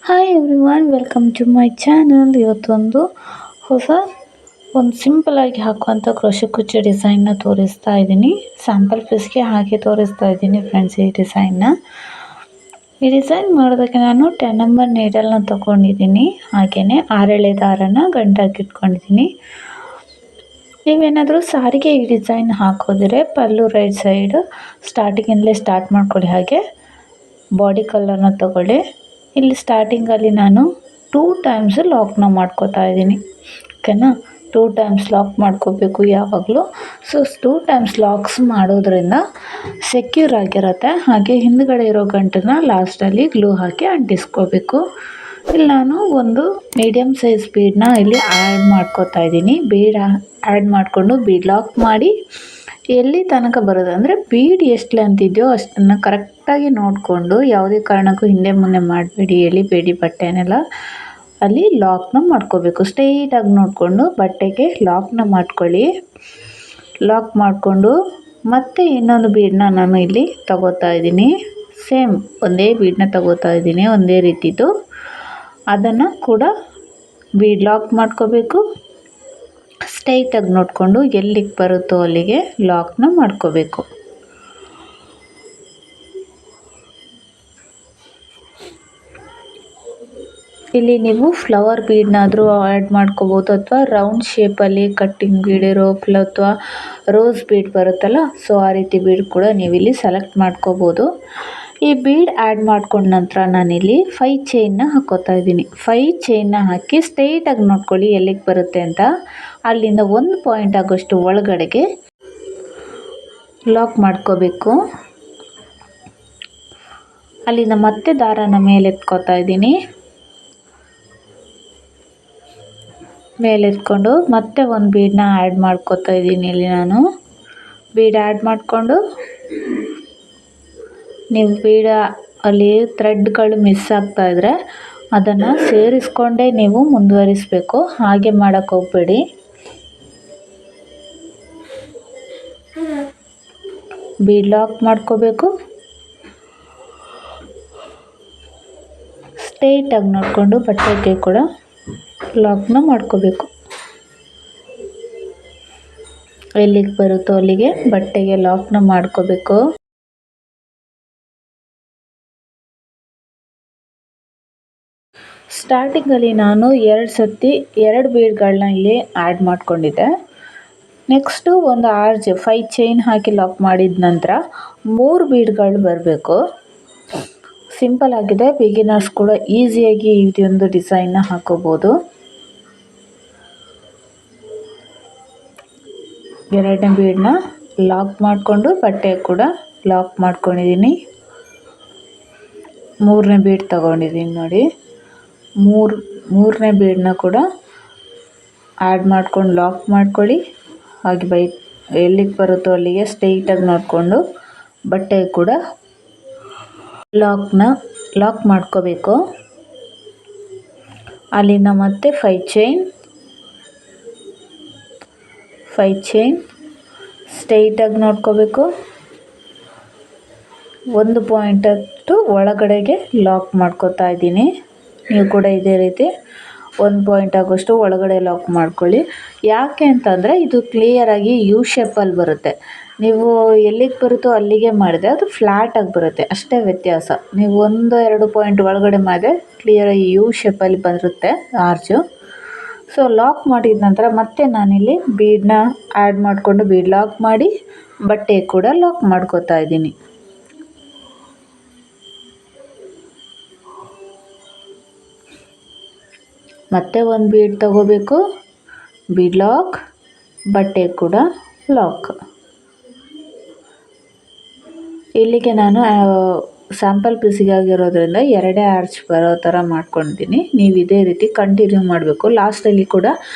Hi everyone, welcome to my channel. ಇವತ್ತೊಂದು ಹೊಸ ಸಿಂಪಲಾಗಿ ಹಾಕುವಂಥ ಕ್ರೋಶೆ ಕುಚ್ಚು ಡಿಸೈನ್ನ ತೋರಿಸ್ತಾ ಇದ್ದೀನಿ. ಸ್ಯಾಂಪಲ್ ಪೀಸ್ಗೆ ಹಾಗೆ ತೋರಿಸ್ತಾ ಇದ್ದೀನಿ ಫ್ರೆಂಡ್ಸ್. ಈ ಡಿಸೈನ್ ಮಾಡೋದಕ್ಕೆ ನಾನು 10 ನಂಬರ್ ನೀಡಲ್ನ ತೊಗೊಂಡಿದ್ದೀನಿ. ಹಾಗೆಯೇ 6 ದಾರನ ಗಂಟಾಕಿಟ್ಕೊಂಡಿದ್ದೀನಿ. ನೀವೇನಾದರೂ ಸಾರಿಗೆ ಈ ಡಿಸೈನ್ ಹಾಕೋದಿದ್ರೆ ಪಲ್ಲು ರೈಟ್ ಸೈಡ್ ಸ್ಟಾರ್ಟಿಂಗಿಂದಲೇ ಸ್ಟಾರ್ಟ್ ಮಾಡ್ಕೊಳ್ಳಿ. ಹಾಗೆ ಬಾಡಿ ಕಲರ್ನ ತಗೊಳ್ಳಿ. ಇಲ್ಲಿ ಸ್ಟಾರ್ಟಿಂಗಲ್ಲಿ ನಾನು 2 ಟೈಮ್ಸ್ ಲಾಕ್ನ ಮಾಡ್ಕೋತಾ ಇದ್ದೀನಿ. ಓಕೆನಾ, 2 ಟೈಮ್ಸ್ ಲಾಕ್ ಮಾಡ್ಕೋಬೇಕು ಯಾವಾಗಲೂ. 2 ಟೈಮ್ಸ್ ಲಾಕ್ಸ್ ಮಾಡೋದ್ರಿಂದ ಸೆಕ್ಯೂರ್ ಆಗಿರುತ್ತೆ. ಹಾಗೆ ಹಿಂದ್ಗಡೆ ಇರೋ ಗಂಟನ್ನ ಲಾಸ್ಟಲ್ಲಿ ಗ್ಲೂ ಹಾಕಿ ಅಂಟಿಸ್ಕೋಬೇಕು. ಇಲ್ಲಿ ನಾನು ಒಂದು ಮೀಡಿಯಮ್ ಸೈಜ್ ಬೀಡನ್ನ ಇಲ್ಲಿ ಆ್ಯಡ್ ಮಾಡ್ಕೋತಾ ಇದ್ದೀನಿ. ಬೀಡ್ ಆ್ಯಡ್ ಮಾಡಿಕೊಂಡು ಬೀಡ್ ಲಾಕ್ ಮಾಡಿ ಎಲ್ಲಿ ತನಕ ಬರೋದು ಅಂದರೆ ಬೀಡ್ ಎಷ್ಟು ಲೆಂತ್ ಇದೆಯೋ ಅಷ್ಟನ್ನು ಕರೆಕ್ಟಾಗಿ ನೋಡಿಕೊಂಡು, ಯಾವುದೇ ಕಾರಣಕ್ಕೂ ಹಿಂದೆ ಮುಂದೆ ಮಾಡಬೇಡಿ, ಎಳಿಬೇಡಿ ಬಟ್ಟೆನೆಲ್ಲ. ಅಲ್ಲಿ ಲಾಕ್ನ ಮಾಡ್ಕೋಬೇಕು. ಸ್ಟ್ರೈಟಾಗಿ ನೋಡಿಕೊಂಡು ಬಟ್ಟೆಗೆ ಲಾಕ್ನ ಮಾಡ್ಕೊಳ್ಳಿ. ಲಾಕ್ ಮಾಡಿಕೊಂಡು ಮತ್ತೆ ಇನ್ನೊಂದು ಬೀಡನ್ನ ನಾನು ಇಲ್ಲಿ ತಗೋತಾ ಇದ್ದೀನಿ. ಸೇಮ್ ಒಂದೇ ಬೀಡನ್ನ ತಗೋತಾ ಇದ್ದೀನಿ, ಒಂದೇ ರೀತಿದು. ಅದನ್ನು ಕೂಡ ಬೀಡ್ ಲಾಕ್ ಮಾಡ್ಕೋಬೇಕು. ಸ್ಟ್ರೈಟಾಗಿ ನೋಡಿಕೊಂಡು ಎಲ್ಲಿಗೆ ಬರುತ್ತೋ ಅಲ್ಲಿಗೆ ಲಾಕ್ನ ಮಾಡ್ಕೋಬೇಕು. ಇಲ್ಲಿ ಫ್ಲವರ್ ಬೀಡ್ನಾದರೂ ಆ್ಯಡ್ ಮಾಡ್ಕೋಬೋದು, ಅಥವಾ ರೌಂಡ್ ಶೇಪಲ್ಲಿ ಕಟ್ಟಿಂಗ್ ಬೀಡ್ ಇರೋ ಅಥವಾ ರೋಸ್ ಬೀಡ್ ಬರುತ್ತಲ್ಲ, ಆ ರೀತಿ ಬೀಡ್ ಕೂಡ ನೀವಿಲ್ಲಿ ಸೆಲೆಕ್ಟ್ ಮಾಡ್ಕೋಬೋದು. ಈ ಬೀಡ್ ಆ್ಯಡ್ ಮಾಡ್ಕೊಂಡ ನಂತರ ನಾನಿಲ್ಲಿ 5 ಚೈನ್ನ ಹಾಕೋತಾ ಇದ್ದೀನಿ. 5 ಚೈನ್ನ ಹಾಕಿ ಸ್ಟ್ರೈಟಾಗಿ ನೋಡ್ಕೊಳ್ಳಿ ಎಲ್ಲಿಗೆ ಬರುತ್ತೆ ಅಂತ. ಅಲ್ಲಿಂದ 1 ಪಾಯಿಂಟ್ ಆಗೋಷ್ಟು ಒಳಗಡೆಗೆ ಲಾಕ್ ಮಾಡ್ಕೋಬೇಕು. ಅಲ್ಲಿಂದ ಮತ್ತೆ ದಾರನ ಮೇಲೆತ್ಕೋತಾ ಇದ್ದೀನಿ. ಮೇಲೆತ್ಕೊಂಡು ಮತ್ತೆ ಒಂದು ಬೀಡನ್ನ ಆ್ಯಡ್ ಮಾಡ್ಕೋತಾ ಇದ್ದೀನಿ. ಇಲ್ಲಿ ನಾನು ಬೀಡ್ ಆ್ಯಡ್ ಮಾಡಿಕೊಂಡು, ನೀವು ಬೀಡ ಅಲ್ಲಿ ಥ್ರೆಡ್ಗಳು ಮಿಸ್ ಆಗ್ತಾಯಿದ್ರೆ ಅದನ್ನು ಸೇರಿಸ್ಕೊಂಡೇ ನೀವು ಮುಂದುವರಿಸಬೇಕು. ಹಾಗೆ ಮಾಡೋಕ್ಕೆ ಹೋಗಬೇಡಿ. ಬೀಡ್ ಲಾಕ್ ಮಾಡ್ಕೋಬೇಕು. ಸ್ಟ್ರೈಟಾಗಿ ನೋಡಿಕೊಂಡು ಬಟ್ಟೆಗೆ ಕೂಡ ಲಾಕ್ನ ಮಾಡ್ಕೋಬೇಕು. ಎಲ್ಲಿಗೆ ಬರುತ್ತೋ ಅಲ್ಲಿಗೆ ಬಟ್ಟೆಗೆ ಲಾಕ್ನ ಮಾಡ್ಕೋಬೇಕು. ಸ್ಟಾರ್ಟಿಂಗಲ್ಲಿ ನಾನು 2 ಸತಿ 2 ಬೀಡ್ಗಳನ್ನ ಇಲ್ಲಿ ಆ್ಯಡ್ ಮಾಡ್ಕೊಂಡಿದ್ದೆ. ನೆಕ್ಸ್ಟು ಒಂದು 5 ಚೈನ್ ಹಾಕಿ ಲಾಕ್ ಮಾಡಿದ ನಂತರ 3 ಬೀಡ್ಗಳು ಬರಬೇಕು. ಸಿಂಪಲ್ ಆಗಿದೆ, ಬಿಗಿನರ್ಸ್ ಕೂಡ ಈಸಿಯಾಗಿ ಇದೊಂದು ಡಿಸೈನ್ನ ಹಾಕೋಬೋದು. 2ನೇ ಬೀಡನ್ನ ಲಾಕ್ ಮಾಡಿಕೊಂಡು ಬಟ್ಟೆ ಕೂಡ ಲಾಕ್ ಮಾಡ್ಕೊಂಡಿದ್ದೀನಿ. 3ನೇ ಬೀಡ್ ತಗೊಂಡಿದ್ದೀನಿ ನೋಡಿ. ಮೂರನೇ ಬೀಡನ್ನ ಕೂಡ ಆ್ಯಡ್ ಮಾಡ್ಕೊಂಡು ಲಾಕ್ ಮಾಡ್ಕೊಳ್ಳಿ. ಹಾಗೆ ಎಲ್ಲಿಗೆ ಬರುತ್ತೋ ಅಲ್ಲಿಗೆ ಸ್ಟ್ರೈಟಾಗಿ ನೋಡಿಕೊಂಡು ಬಟ್ಟೆ ಕೂಡ ಲಾಕ್ ಮಾಡ್ಕೋಬೇಕು. ಅಲ್ಲಿಂದ ಮತ್ತೆ 5 ಚೈನ್ ಸ್ಟ್ರೈಟಾಗಿ ನೋಡ್ಕೋಬೇಕು. 1 ಪಾಯಿಂಟಷ್ಟು ಒಳಗಡೆಗೆ ಲಾಕ್ ಮಾಡ್ಕೋತಾ ಇದ್ದೀನಿ. ನೀವು ಕೂಡ ಇದೇ ರೀತಿ 1 ಪಾಯಿಂಟ್ ಆಗೋಷ್ಟು ಒಳಗಡೆ ಲಾಕ್ ಮಾಡ್ಕೊಳ್ಳಿ. ಯಾಕೆ ಅಂತಂದರೆ ಇದು ಕ್ಲಿಯರಾಗಿ ಯು ಶೇಪಲ್ಲಿ ಬರುತ್ತೆ. ನೀವು ಎಲ್ಲಿಗೆ ಬರುತ್ತೋ ಅಲ್ಲಿಗೆ ಮಾಡಿದ್ರೆ ಅದು ಫ್ಲ್ಯಾಟಾಗಿ ಬರುತ್ತೆ, ಅಷ್ಟೇ ವ್ಯತ್ಯಾಸ. ನೀವು 1-2 ಪಾಯಿಂಟ್ ಒಳಗಡೆ ಮಾಡಿದ್ರೆ ಕ್ಲಿಯರಾಗಿ ಯು ಶೇಪಲ್ಲಿ ಬರುತ್ತೆ ಆರ್ಚು. ಲಾಕ್ ಮಾಡಿದ ನಂತರ ಮತ್ತೆ ನಾನಿಲ್ಲಿ ಬೀಡನ್ನ ಆ್ಯಡ್ ಮಾಡಿಕೊಂಡು ಬೀಡ್ ಲಾಕ್ ಮಾಡಿ ಬಟ್ಟೆ ಕೂಡ ಲಾಕ್ ಮಾಡ್ಕೋತಾ ಇದ್ದೀನಿ. ಮತ್ತೆ ಒಂದು ಬೀಡ್ ತಗೋಬೇಕು, ಬೀಡ್ ಲಾಕ್, ಬಟ್ಟೆ ಕೂಡ ಲಾಕ್. ಇಲ್ಲಿಗೆ ನಾನು ಸ್ಯಾಂಪಲ್ ಪೀಸಿಗಾಗಿರೋದ್ರಿಂದ 2 ಆರ್ಚ್ ಬರೋ ಥರ ಮಾಡ್ಕೊಂಡಿದ್ದೀನಿ. ನೀವು ಇದೇ ರೀತಿ ಕಂಟಿನ್ಯೂ ಮಾಡಬೇಕು. ಲಾಸ್ಟಲ್ಲಿ ಕೂಡ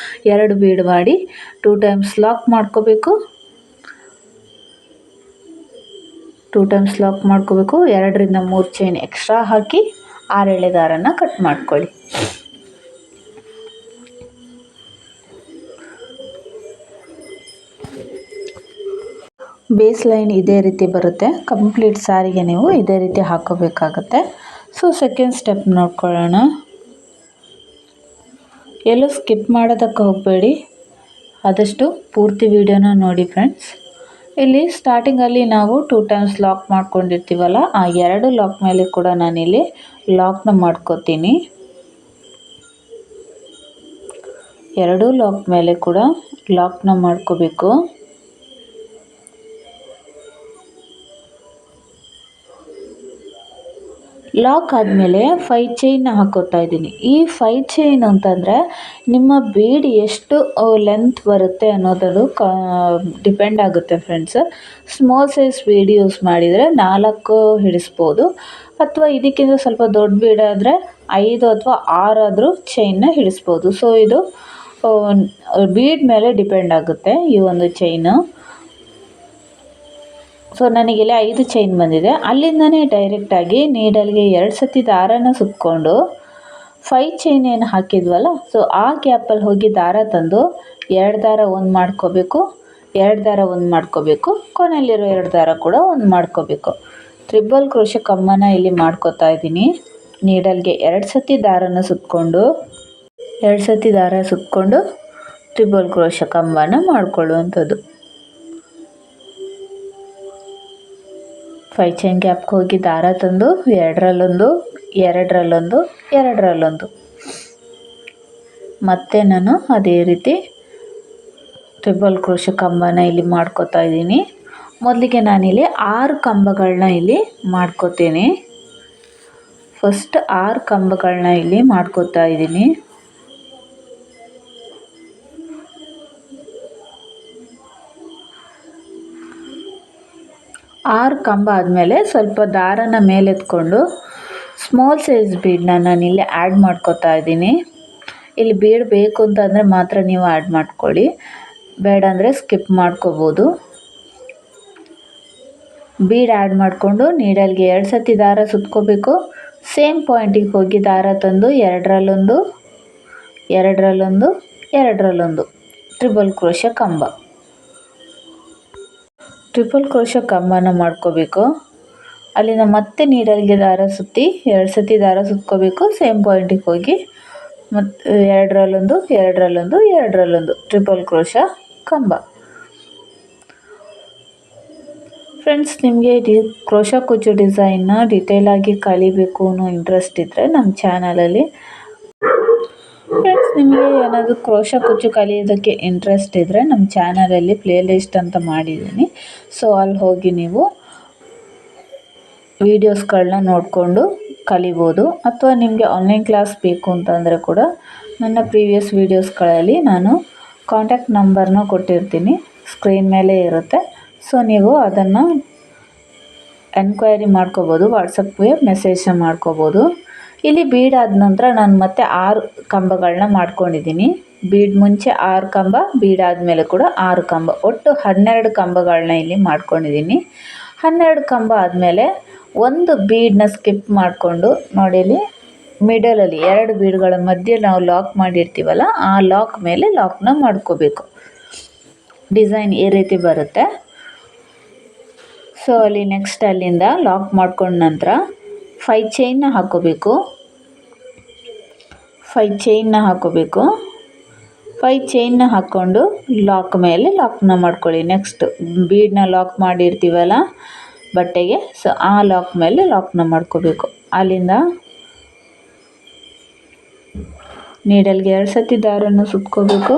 2 ಬೀಡ್ ಮಾಡಿ 2 ಟೈಮ್ಸ್ ಲಾಕ್ ಮಾಡ್ಕೋಬೇಕು. 2 ಟೈಮ್ಸ್ ಲಾಕ್ ಮಾಡ್ಕೋಬೇಕು. 2ರಿಂದ 3 ಚೈನ್ ಎಕ್ಸ್ಟ್ರಾ ಹಾಕಿ 6 ಎಳೆ ದಾರನ ಕಟ್ ಮಾಡ್ಕೊಳ್ಳಿ. ಬೇಸ್ ಲೈನ್ ಇದೇ ರೀತಿ ಬರುತ್ತೆ. ಕಂಪ್ಲೀಟ್ ಸ್ಯಾರಿಗೆ ನೀವು ಇದೇ ರೀತಿ ಹಾಕೋಬೇಕಾಗತ್ತೆ. ಸೊ ಸೆಕೆಂಡ್ ಸ್ಟೆಪ್ ನೋಡ್ಕೊಳ್ಳೋಣ. ಎಲ್ಲೂ ಸ್ಕಿಪ್ ಮಾಡೋದಕ್ಕೆ ಹೋಗಬೇಡಿ, ಆದಷ್ಟು ಪೂರ್ತಿ ವಿಡಿಯೋನ ನೋಡಿ ಫ್ರೆಂಡ್ಸ್. ಇಲ್ಲಿ ಸ್ಟಾರ್ಟಿಂಗಲ್ಲಿ ನಾವು 2 ಟೈಮ್ಸ್ ಲಾಕ್ ಮಾಡ್ಕೊಂಡಿರ್ತೀವಲ್ಲ, ಆ 2 ಲಾಕ್ ಮೇಲೆ ಕೂಡ ನಾನಿಲ್ಲಿ ಲಾಕ್ನ ಮಾಡ್ಕೋತೀನಿ. 2 ಲಾಕ್ ಮೇಲೆ ಕೂಡ ಲಾಕ್ನ ಮಾಡ್ಕೋಬೇಕು. ಲಾಕ್ ಆದಮೇಲೆ 5 ಚೈನ್ನ ಹಾಕೋತಾ ಇದ್ದೀನಿ. ಈ 5 ಚೈನ್ ಅಂತಂದರೆ ನಿಮ್ಮ ಬೀಡ್ ಎಷ್ಟು ಲೆಂತ್ ಬರುತ್ತೆ ಅನ್ನೋದದು ಡಿಪೆಂಡ್ ಆಗುತ್ತೆ friends. Small size bead use ಮಾಡಿದರೆ 4 ಹಿಡಿಸ್ಬೋದು, ಅಥವಾ ಇದಕ್ಕಿಂತ ಸ್ವಲ್ಪ ದೊಡ್ಡ ಬೀಡ್ ಆದರೆ 5 ಅಥವಾ 6 ಆದರೂ ಚೈನ್ನ ಹಿಡಿಸ್ಬೋದು. ಸೊ ಇದು ಬೀಡ್ ಮೇಲೆ ಡಿಪೆಂಡ್ ಆಗುತ್ತೆ ಈ ಒಂದು ಚೈನು. ಸೊ ನನಗಿಲ್ಲಿ 5 ಚೈನ್ ಬಂದಿದೆ. ಅಲ್ಲಿಂದನೇ ಡೈರೆಕ್ಟಾಗಿ ನೀಡಲ್ಗೆ 2 ಸತಿ ದಾರನ ಸುತ್ತಕೊಂಡು 5 ಚೈನ್ ಏನು ಹಾಕಿದ್ವಲ್ಲ, ಸೊ ಆ ಗ್ಯಾಪಲ್ಲಿ ಹೋಗಿ ದಾರ ತಂದು 2 ದಾರ ಒಂದು ಮಾಡ್ಕೋಬೇಕು, 2 ದಾರ ಒಂದು ಮಾಡ್ಕೋಬೇಕು, ಕೊನೆಯಲ್ಲಿರೋ 2 ದಾರ ಕೂಡ ಒಂದು ಮಾಡ್ಕೋಬೇಕು. ಟ್ರಿಬಲ್ ಕ್ರೋಶೆ ಕಮ್ಮನ ಇಲ್ಲಿ ಮಾಡ್ಕೋತಾ ಇದ್ದೀನಿ. ನೀಡಲ್ಗೆ 2 ಸತಿ ದಾರನ ಸುತ್ತಕೊಂಡು 2 ಸತಿ ದಾರ ಸುತ್ತಕೊಂಡು ಟ್ರಿಬಲ್ ಕ್ರೋಶೆ ಕಂಬನ ಮಾಡ್ಕೊಳ್ಳುವಂಥದ್ದು. 5 ಚೈನ್ ಗ್ಯಾಪ್ಗೆ ಹೋಗಿ ದಾರ ತಂದು 2ರಲ್ಲೊಂದು, 2ರಲ್ಲೊಂದು, 2ರಲ್ಲೊಂದು, ಮತ್ತೆ ನಾನು ಅದೇ ರೀತಿ ಟ್ರಿಬಲ್ ಕ್ರೋಶೆ ಕಂಬನ ಇಲ್ಲಿ ಮಾಡ್ಕೋತಾ ಇದ್ದೀನಿ. ಮೊದಲಿಗೆ ನಾನಿಲ್ಲಿ 6 ಕಂಬಗಳನ್ನ ಇಲ್ಲಿ ಮಾಡ್ಕೋತೀನಿ. ಫಸ್ಟ್ 6 ಕಂಬಗಳನ್ನ ಇಲ್ಲಿ ಮಾಡ್ಕೋತಾ ಇದ್ದೀನಿ. 6 ಕಂಬ ಆದಮೇಲೆ ಸ್ವಲ್ಪ ದಾರನ ಮೇಲೆತ್ಕೊಂಡು ಸ್ಮಾಲ್ ಸೈಜ್ ಬೀಡನ್ನ ನಾನಿಲ್ಲಿ ಆ್ಯಡ್ ಮಾಡ್ಕೋತಾ ಇದ್ದೀನಿ. ಇಲ್ಲಿ ಬೀಡ್ ಬೇಕು ಅಂತಂದರೆ ಮಾತ್ರ ನೀವು ಆ್ಯಡ್ ಮಾಡ್ಕೊಳ್ಳಿ, ಬೇಡ ಅಂದರೆ ಸ್ಕಿಪ್ ಮಾಡ್ಕೋಬೋದು. ಬೀಡ್ ಆ್ಯಡ್ ಮಾಡಿಕೊಂಡು ನೀಡಲ್ಗೆ 2 ಸತಿ ದಾರ ಸುತ್ಕೋಬೇಕು. ಸೇಮ್ ಪಾಯಿಂಟಿಗೆ ಹೋಗಿ ದಾರ ತಂದು 2ರಲ್ಲೊಂದು, 2ರಲ್ಲೊಂದು, 2ರಲ್ಲೊಂದು ಟ್ರಿಬಲ್ ಕ್ರೋಶೆ ಕಂಬ. ಟ್ರಿಪಲ್ ಕ್ರೋಶೆ ಕಂಬನ ಮಾಡ್ಕೋಬೇಕು. ಅಲ್ಲಿಂದ ಮತ್ತೆ ನೀಡಲ್ಗೆ ದಾರ ಸುತ್ತಿ 2 ಸತಿ ದಾರ ಸುತ್ಕೋಬೇಕು. ಸೇಮ್ ಪಾಯಿಂಟಿಗೆ ಹೋಗಿ ಮತ್ತು 2ರಲ್ಲೊಂದು, 2ರಲ್ಲೊಂದು, 2ರಲ್ಲೊಂದು ಟ್ರಿಪಲ್ ಕ್ರೋಶೆ ಕಂಬ. ಫ್ರೆಂಡ್ಸ್, ನಿಮಗೆ ಕ್ರೋಶೆ ಕುಚ್ಚು ಡಿಸೈನ್ನ ಡಿಟೇಲಾಗಿ ಕಲಿಬೇಕು ಅನ್ನೋ ಇಂಟ್ರೆಸ್ಟ್ ಇದ್ದರೆ ನಮ್ಮ ಚಾನಲಲ್ಲಿ ಫ್ರೆಂಡ್ಸ್, ನಿಮಗೆ ಏನಾದರೂ ಕ್ರೋಶೆ ಕುಚ್ಚು ಕಲಿಯೋದಕ್ಕೆ ಇಂಟ್ರೆಸ್ಟ್ ಇದ್ದರೆ ನಮ್ಮ ಚಾನಲಲ್ಲಿ ಪ್ಲೇ ಲಿಸ್ಟ್ ಅಂತ ಮಾಡಿದ್ದೀನಿ. ಸೊ ಅಲ್ಲಿ ಹೋಗಿ ನೀವು ವೀಡಿಯೋಸ್ಗಳನ್ನ ನೋಡಿಕೊಂಡು ಕಲಿಬೋದು. ಅಥವಾ ನಿಮಗೆ ಆನ್ಲೈನ್ ಕ್ಲಾಸ್ ಬೇಕು ಅಂತಂದರೆ ಕೂಡ ನನ್ನ ಪ್ರೀವಿಯಸ್ ವೀಡಿಯೋಸ್ಗಳಲ್ಲಿ ನಾನು ಕಾಂಟ್ಯಾಕ್ಟ್ ನಂಬರ್ನ ಕೊಟ್ಟಿರ್ತೀನಿ, ಸ್ಕ್ರೀನ್ ಮೇಲೆ ಇರುತ್ತೆ. ಸೊ ನೀವು ಅದನ್ನು ಎನ್ಕ್ವೈರಿ ಮಾಡ್ಕೋಬೋದು, ವಾಟ್ಸಪ್ಗೆ ಮೆಸೇಜ್ನ ಮಾಡ್ಕೋಬೋದು. ಇಲ್ಲಿ ಬೀಡ್ ಆದ ನಂತರ ನಾನು ಮತ್ತೆ 6 ಕಂಬಗಳನ್ನ ಮಾಡ್ಕೊಂಡಿದ್ದೀನಿ. ಬೀಡ್ ಮುಂಚೆ 6 ಕಂಬ, ಬೀಡ್ ಆದಮೇಲೆ ಕೂಡ 6 ಕಂಬ, ಒಟ್ಟು 12 ಕಂಬಗಳನ್ನ ಇಲ್ಲಿ ಮಾಡ್ಕೊಂಡಿದ್ದೀನಿ. 12 ಕಂಬ ಆದಮೇಲೆ ಒಂದು ಬೀಡನ್ನ ಸ್ಕಿಪ್ ಮಾಡಿಕೊಂಡು ನೋಡಿ, ಇಲ್ಲಿ ಮಿಡಲಲ್ಲಿ 2 ಬೀಡ್ಗಳ ಮಧ್ಯೆ ನಾವು ಲಾಕ್ ಮಾಡಿರ್ತೀವಲ್ಲ, ಆ ಲಾಕ್ ಮೇಲೆ ಲಾಕ್ನ ಮಾಡ್ಕೋಬೇಕು. ಡಿಸೈನ್ ಈ ರೀತಿ ಬರುತ್ತೆ. ಸೊ ಅಲ್ಲಿ ನೆಕ್ಸ್ಟ್ ಅಲ್ಲಿಂದ ಲಾಕ್ ಮಾಡ್ಕೊಂಡ ನಂತರ 5 ಚೈನ್ನ ಹಾಕೋಬೇಕು. 5 ಚೈನ್ನ ಹಾಕೋಬೇಕು. 5 ಚೈನ್ನ ಹಾಕ್ಕೊಂಡು ಲಾಕ್ ಮೇಲೆ ಲಾಕ್ನ ಮಾಡ್ಕೊಳ್ಳಿ. ನೆಕ್ಸ್ಟ್ ಬೀಡನ್ನ ಲಾಕ್ ಮಾಡಿರ್ತೀವಲ್ಲ ಬಟ್ಟೆಗೆ, ಸೊ ಆ ಲಾಕ್ ಮೇಲೆ ಲಾಕ್ನ ಮಾಡ್ಕೋಬೇಕು. ಅಲ್ಲಿಂದ ನೀಡಲ್ಗೆ 2 ಸತಿ ದಾರನ ಸುತ್ಕೋಬೇಕು.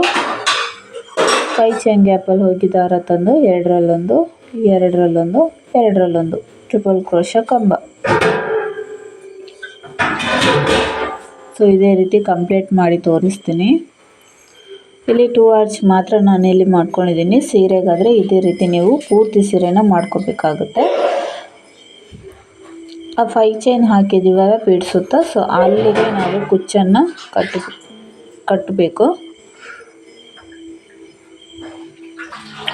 5 ಚೈನ್ ಗ್ಯಾಪಲ್ಲಿ ಹೋಗಿ ದಾರ ತಂದು 2ರಲ್ಲೊಂದು, 2ರಲ್ಲೊಂದು, 2ರಲ್ಲೊಂದು ಟ್ರಿಪಲ್ ಕ್ರೋಶೆ ಕಂಬ. ಸೊ ಇದೇ ರೀತಿ ಕಂಪ್ಲೀಟ್ ಮಾಡಿ ತೋರಿಸ್ತೀನಿ. ಇಲ್ಲಿ 2 ಆರ್ಚ್ ಮಾತ್ರ ನಾನಿಲ್ಲಿ ಮಾಡ್ಕೊಂಡಿದ್ದೀನಿ. ಸೀರೆಗಾದರೆ ಇದೇ ರೀತಿ ನೀವು ಪೂರ್ತಿ ಸೀರೆನ ಮಾಡ್ಕೋಬೇಕಾಗುತ್ತೆ. ಆ 5 ಚೈನ್ ಹಾಕಿದ್ದೀವಲ್ಲ ಬೀಡ್ ಸುತ್ತ, ಸೊ ಅಲ್ಲಿಗೆ ನಾವು ಕುಚ್ಚನ್ನು ಕಟ್ಟಬೇಕು.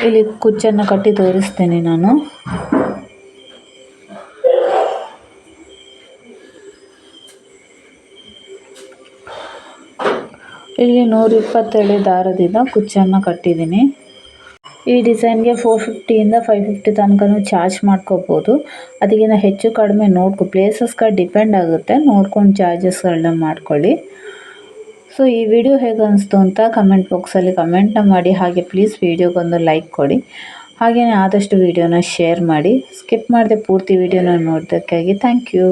ಇಲ್ಲಿ ಕುಚ್ಚನ್ನು ಕಟ್ಟಿ ತೋರಿಸ್ತೀನಿ ನಾನು. ಇಲ್ಲಿ 120 ದಾರದಿಂದ ಕುಚ್ಚನ್ನು ಕಟ್ಟಿದ್ದೀನಿ. ಈ ಡಿಸೈನ್ಗೆ 450ಇಂದ 550 ತನಕನೂ ಚಾರ್ಜ್ ಮಾಡ್ಕೋಬೋದು. ಅದಕ್ಕಿಂತ ಹೆಚ್ಚು ಕಡಿಮೆ ಪ್ಲೇಸಸ್ಗೆ ಡಿಪೆಂಡ್ ಆಗುತ್ತೆ, ನೋಡ್ಕೊಂಡು ಚಾರ್ಜಸ್ಗಳನ್ನ ಮಾಡ್ಕೊಳ್ಳಿ. ಸೊ ಈ ವಿಡಿಯೋ ಹೇಗೆ ಅನಿಸ್ತು ಅಂತ ಕಮೆಂಟ್ ಬಾಕ್ಸಲ್ಲಿ ಕಮೆಂಟ್ನ ಮಾಡಿ. ಹಾಗೆ ಪ್ಲೀಸ್ ವಿಡಿಯೋಗೊಂದು ಲೈಕ್ ಕೊಡಿ. ಹಾಗೆಯೇ ಆದಷ್ಟು ವಿಡಿಯೋನ ಶೇರ್ ಮಾಡಿ. ಸ್ಕಿಪ್ ಮಾಡದೆ ಪೂರ್ತಿ ವಿಡಿಯೋನ ನೋಡೋದಕ್ಕಾಗಿ ಥ್ಯಾಂಕ್ ಯು.